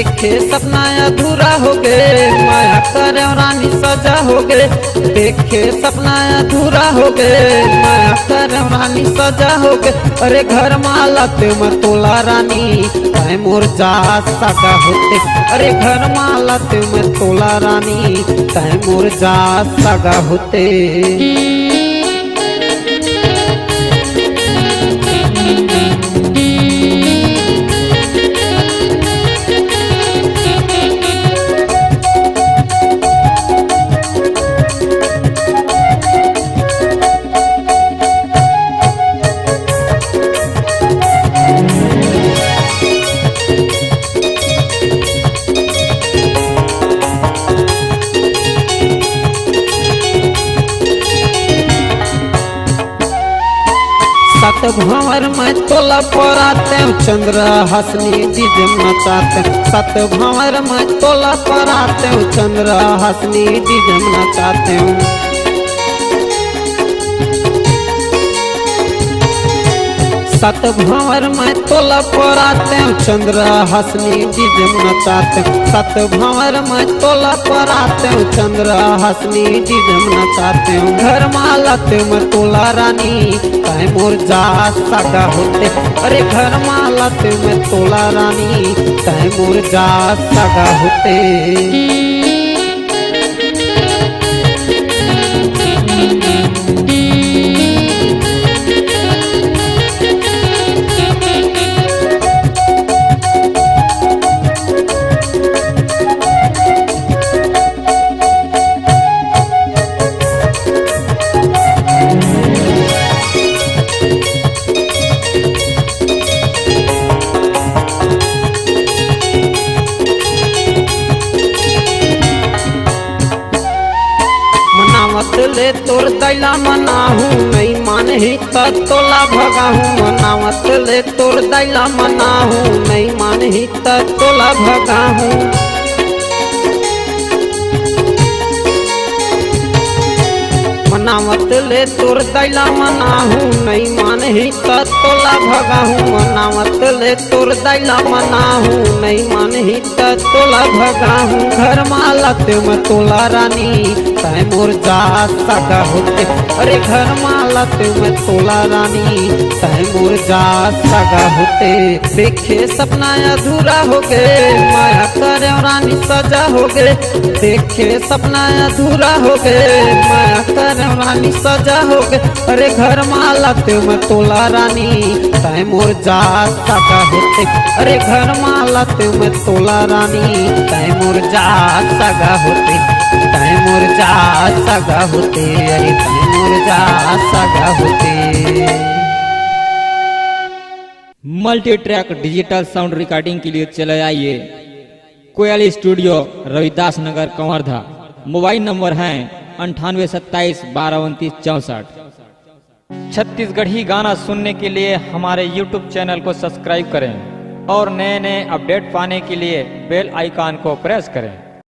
देखे सपना अधूरा हो गए, माया करे रानी सजा हो गए। देखे सपना अधूरा हो गए, माया करे रानी सजा हो गए। अरे घर माला में तोला रानी तय मोर जा सगा होते। अरे घर माला में तोला रानी तय मोर जा सगा होते। सत भंवर में तोला पराते चंद्र हसनी डीजम नचाते। सत भंवर में तोला पराते चंद्र हसनी डीजम नचाते। सत भंवर में तोला पराते चंद्र हसनी डीजम नचाते। सत भंवर में तोला पराते चंद्र हसनी डीजम नचाते। घर माला में तोला रानी तय मोर जा सगा होते। अरे घर माला में तोला रानी तय मोर जा सगा होते। ले तोर दैला मनाहू नहीं मानही त तोला भगाहू। मनावत ले तोर दैला मनाहू नहीं मानही त तोला भगाहू। मनावत ले तोर दैला मनाहू नहीं मानही त तोला भगाहू। मनावत ले तोर दैला मनाहू नहीं मानही त तोला भगाहू। घर माला में तोला रानी तय मोर जा सगा होते। अरे घर माला में तोला रानी तय मोर जा सगा होते। देखे सपना अधूरा हो गए, माया करे रानी सजा हो गए। देखे सपना अधूरा हो गए, माया करे रानी सजा हो गए। अरे घर माला में तोला रानी तय मोर जा सगा होते। अरे घर माला में तोला रानी तय मोर जा सगा होते। तय मोर जा सगा होते। अरे तय मोर जा सगा होते। Multi track digital sound recording के लिए चले आइए कोयल studio Ravidas Nagar कंवरधा। Mobile number है 9827122964। छत्तीसगढ़ी गाना सुनने के लिए हमारे YouTube चैनल को सब्सक्राइब करें और नए नए अपडेट पाने के लिए बेल आइकॉन को प्रेस करें।